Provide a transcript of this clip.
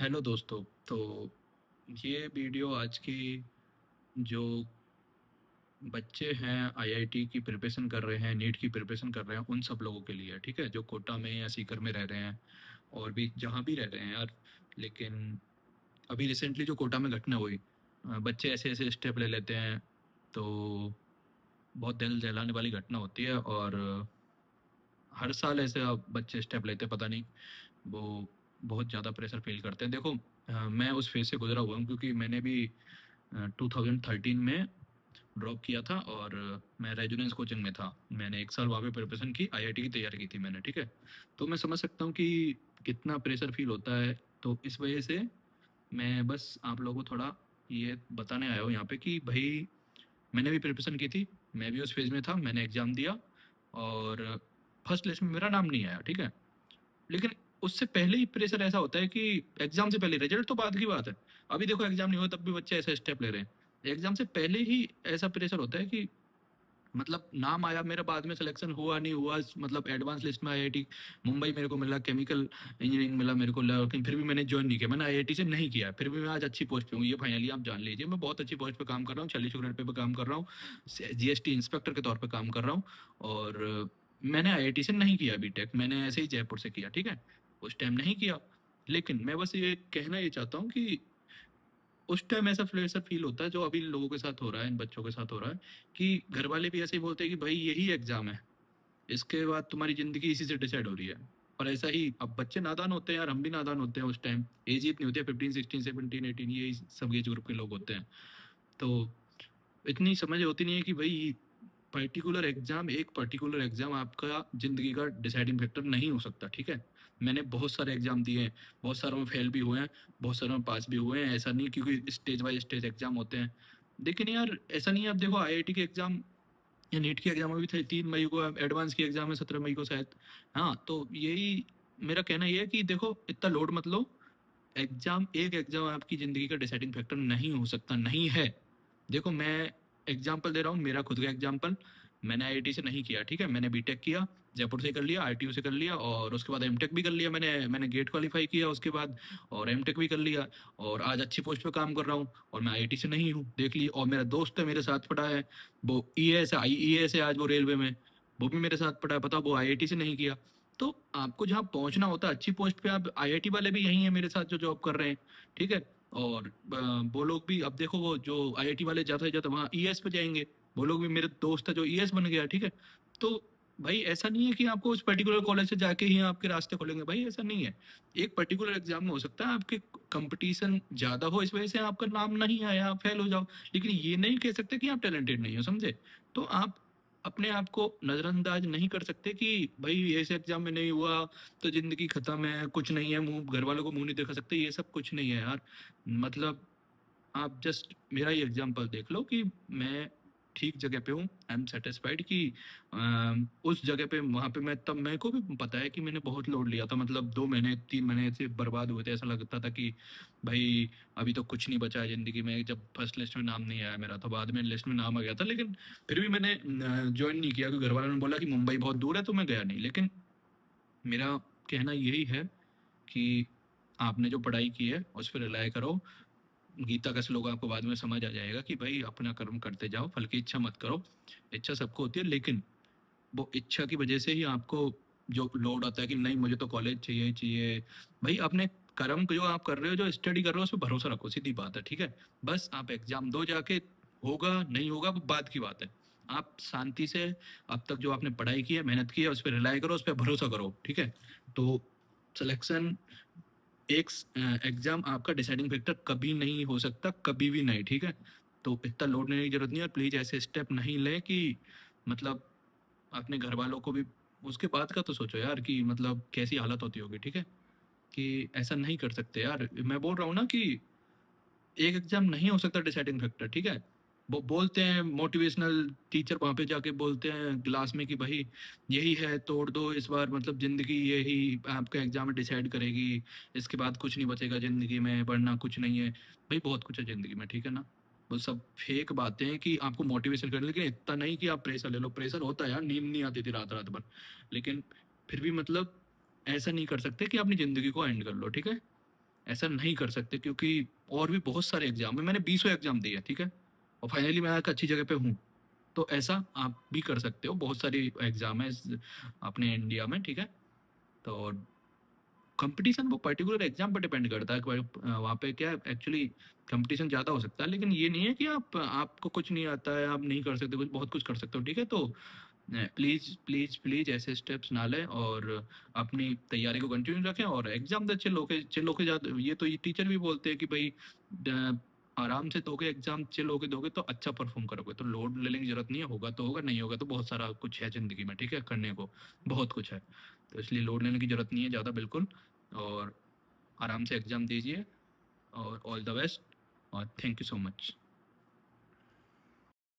Hello दोस्तों। तो ये वीडियो आज की जो बच्चे हैं आईआईटी की प्रिपरेशन कर रहे हैं, नीट की प्रिपरेशन कर रहे हैं, उन सब लोगों के लिए है। ठीक है, जो कोटा में या सीकर में रह रहे हैं और भी जहाँ भी रह रहे हैं यार। लेकिन अभी रिसेंटली जो कोटा में घटना हुई, बच्चे ऐसे ऐसे स्टेप ले लेते हैं, तो बहुत दिल जलाने वाली घटना होती है। और हर साल ऐसे अब बच्चे स्टेप लेते हैं, पता नहीं वो बहुत ज़्यादा प्रेशर फील करते हैं। देखो, मैं उस फेज से गुजरा हुआ हूँ, क्योंकि मैंने भी 2013 में ड्रॉप किया था। और मैं रेजुडेंस कोचिंग में था। मैंने एक साल वहाँ पे प्रिपरेशन की, आईआईटी की तैयारी की थी मैंने। ठीक है, तो मैं समझ सकता हूँ कि कितना प्रेशर फील होता है। तो इस वजह से मैं बस आप लोगों को थोड़ा ये बताने आया हूँ यहाँ पे कि भाई, मैंने भी प्रिपरेशन की थी, मैं भी उस फेज में था, मैंने एग्ज़ाम दिया और फर्स्ट लिस्ट में मेरा नाम नहीं आया। ठीक है, लेकिन उससे पहले ही प्रेशर ऐसा होता है कि एग्जाम से पहले, रिजल्ट तो बाद की बात है। अभी देखो एग्जाम नहीं हुआ तब भी बच्चे ऐसा स्टेप ले रहे हैं। एग्जाम से पहले ही ऐसा प्रेशर होता है कि मतलब नाम आया मेरा, बाद में सिलेक्शन हुआ नहीं हुआ, मतलब एडवांस लिस्ट में आईआईटी मुंबई मेरे को मिला, केमिकल इंजीनियरिंग मिला मेरे को, लेकिन फिर भी मैंने ज्वाइन नहीं किया। मैंने आईआईटी से नहीं किया, फिर भी मैं आज अच्छी पोस्ट पे हूँ, ये फाइनली आप जान लीजिए। मैं बहुत अच्छी पोस्ट पे काम कर रहा हूँ, 40 ग्रेड पे काम कर रहा हूँ, जीएसटी इंस्पेक्टर के तौर पे काम कर रहा हूँ। और मैंने आईआईटी से नहीं किया बीटेक, मैंने ऐसे ही जयपुर से किया। ठीक है, उस टाइम नहीं किया। लेकिन मैं बस ये कहना ये चाहता हूँ कि उस टाइम ऐसा प्रेशर फील होता है जो अभी लोगों के साथ हो रहा है, इन बच्चों के साथ हो रहा है, कि घर वाले भी ऐसे ही बोलते हैं कि भाई यही एग्जाम है, इसके बाद तुम्हारी जिंदगी इसी से डिसाइड हो रही है। और ऐसा ही, अब बच्चे नादान होते हैं यार, हम भी नादान होते हैं। उस टाइम एज ही इतनी होती है, 15 16 17 18, ये सब एज ग्रुप के लोग होते हैं। तो इतनी समझ होती नहीं है कि भाई एक पर्टिकुलर एग्जाम आपका जिंदगी का डिसाइडिंग फैक्टर नहीं हो सकता। ठीक है, मैंने बहुत सारे एग्जाम दिए हैं, बहुत सारों में फेल भी हुए हैं, बहुत सारों में पास भी हुए हैं। ऐसा नहीं, क्योंकि स्टेज बाय स्टेज एग्जाम होते हैं। लेकिन यार ऐसा नहीं है, अब देखो आईआईटी के एग्जाम या नीट की एग्जाम अभी थे 3 मई को, एडवांस की एग्जाम है 17 मई को शायद। हाँ, तो यही मेरा कहना ये है कि देखो, इतना लोड मत लो। एक एग्जाम आपकी ज़िंदगी का डिसाइडिंग फैक्टर नहीं हो सकता, नहीं है। देखो, मैं एग्जांपल दे रहा हूँ, मेरा खुद का एग्जांपल। मैंने आईआईटी से नहीं किया, ठीक है, मैंने बीटेक किया, जयपुर से कर लिया, आरटीयू से कर लिया, और उसके बाद एमटेक भी कर लिया। मैंने गेट क्वालिफाई किया उसके बाद, और एमटेक भी कर लिया। और आज अच्छी पोस्ट पे काम कर रहा हूँ, और मैं आईआईटी से नहीं हूँ, देख ली। और मेरा दोस्त है, मेरे साथ पढ़ा है, वो ईएएस आईईएस है आज, वो रेलवे में, वो भी मेरे साथ पढ़ा है। पता, वो आईआईटी से नहीं किया। तो आपको जहाँ पहुँचना होता है अच्छी पोस्ट पे, आप आईआईटी वाले भी यही हैं मेरे साथ जो जॉब कर रहे हैं। ठीक है, और वो लोग भी, अब देखो वो जो आईआईटी वाले जाते जाते वहाँ ईएस पे जाएंगे, वो लोग भी मेरे दोस्त है जो ईएस बन गया। ठीक है, तो भाई ऐसा नहीं है कि आपको उस पर्टिकुलर कॉलेज से जाके ही आपके रास्ते खुलेंगे, भाई ऐसा नहीं है। एक पर्टिकुलर एग्जाम में हो सकता है आपके कंपटीशन ज्यादा हो, इस वजह से आपका नाम नहीं आया, आप फेल हो जाओ। लेकिन ये नहीं कह सकते कि आप टैलेंटेड नहीं हो, समझे? तो आप अपने आप को नजरअंदाज नहीं कर सकते कि भाई ऐसे एग्जाम में नहीं हुआ तो जिंदगी खत्म है, कुछ नहीं है, मुंह घर वालों को मुंह नहीं दिखा सकते, ये सब कुछ नहीं है यार। मतलब आप जस्ट मेरा ही एग्जांपल देख लो कि मैं ठीक जगह पे हूँ, आई एम सेटिस्फाइड कि उस जगह पे, वहाँ पे मैं, तब मेरे को भी पता है कि मैंने बहुत लोड लिया था। मतलब 2 महीने 3 महीने ऐसे बर्बाद हुए थे, ऐसा लगता था कि भाई अभी तो कुछ नहीं बचा है जिंदगी में। जब फर्स्ट लिस्ट में नाम नहीं आया मेरा, तो बाद में लिस्ट में नाम आ गया था, लेकिन फिर भी मैंने ज्वाइन नहीं किया, क्योंकि घर वालों ने बोला कि मुंबई बहुत दूर है, तो मैं गया नहीं। लेकिन मेरा कहना यही है कि आपने जो पढ़ाई की है उस पर रिलाय करो। गीता का श्लोक आपको बाद में समझ आ जाएगा कि भाई अपना कर्म करते जाओ, फल की इच्छा मत करो। इच्छा सबको होती है, लेकिन वो इच्छा की वजह से ही आपको जो लोड आता है कि नहीं मुझे तो कॉलेज चाहिए ही चाहिए। भाई अपने कर्म को जो आप कर रहे हो, जो स्टडी कर रहे हो, उस पर भरोसा रखो, सीधी बात है। ठीक है, बस आप एग्जाम दो जाके, होगा नहीं होगा वो बाद की बात है। आप शांति से अब तक जो आपने पढ़ाई की है, मेहनत की है, उस पर रिलाई करो, उस पर भरोसा करो। ठीक है, तो सिलेक्शन, एक एग्जाम आपका डिसाइडिंग फैक्टर कभी नहीं हो सकता, कभी भी नहीं। ठीक है, तो इतना लोड लेने की जरूरत नहीं है, और प्लीज ऐसे स्टेप नहीं लें कि मतलब अपने घर वालों को भी उसके बाद का तो सोचो यार, कि मतलब कैसी हालत होती होगी। ठीक है, कि ऐसा नहीं कर सकते यार। मैं बोल रहा हूँ ना कि एक एग्जाम नहीं हो सकता डिसाइडिंग फैक्टर। ठीक है, वो बोलते हैं मोटिवेशनल टीचर वहां पे जाके बोलते हैं क्लास में कि भाई यही है, तोड़ दो इस बार, मतलब जिंदगी यही आपका एग्जाम डिसाइड करेगी, इसके बाद कुछ नहीं बचेगा जिंदगी में, वरना कुछ नहीं है। भाई बहुत कुछ है जिंदगी में, ठीक है ना? वो सब फेक बातें हैं कि आपको मोटिवेशन करने, लेकिन इतना नहीं कि आप प्रेशर ले लो। प्रेशर होता है यार, नींद नहीं आती थी रात रात भर, लेकिन फिर भी मतलब ऐसा नहीं कर सकते कि अपनी जिंदगी को एंड कर लो। ठीक है, ऐसा नहीं कर सकते क्योंकि और भी बहुत सारे एग्ज़ाम हैं, मैंने बीसों एग्ज़ाम दिए हैं, ठीक है? और फाइनली मैं एक अच्छी जगह पे हूँ। तो ऐसा आप भी कर सकते हो, बहुत सारी एग्ज़ाम है इस अपने इंडिया में, ठीक है? तो कंपटीशन वो पर्टिकुलर एग्ज़ाम पे डिपेंड करता है, वहाँ पे क्या एक्चुअली कंपटीशन ज़्यादा हो सकता है, लेकिन ये नहीं है कि आपको कुछ नहीं आता है, आप नहीं कर सकते कुछ, बहुत कुछ कर सकते हो, ठीक है? तो प्लीज़, प्लीज़, प्लीज़ ऐसे स्टेप्स ना लें और अपनी तैयारी को कंटिन्यू रखें और एग्ज़ाम दे चिल होके ये तो ये टीचर भी बोलते हैं कि भई आराम से दोगे एग्ज़ाम, चिल होके दोगे तो अच्छा परफ़ॉर्म करोगे। तो लोड लेने की ज़रूरत नहीं है, होगा तो होगा, नहीं होगा तो बहुत सारा कुछ है ज़िंदगी में, ठीक है? करने को, बहुत कुछ है। तो इसलिए लोड लेने की ज़रूरत नहीं है ज़्यादा बिल्कुल, और आराम से एग्ज़ाम दीजिए और ऑल द बेस्ट और थैंक यू सो मच।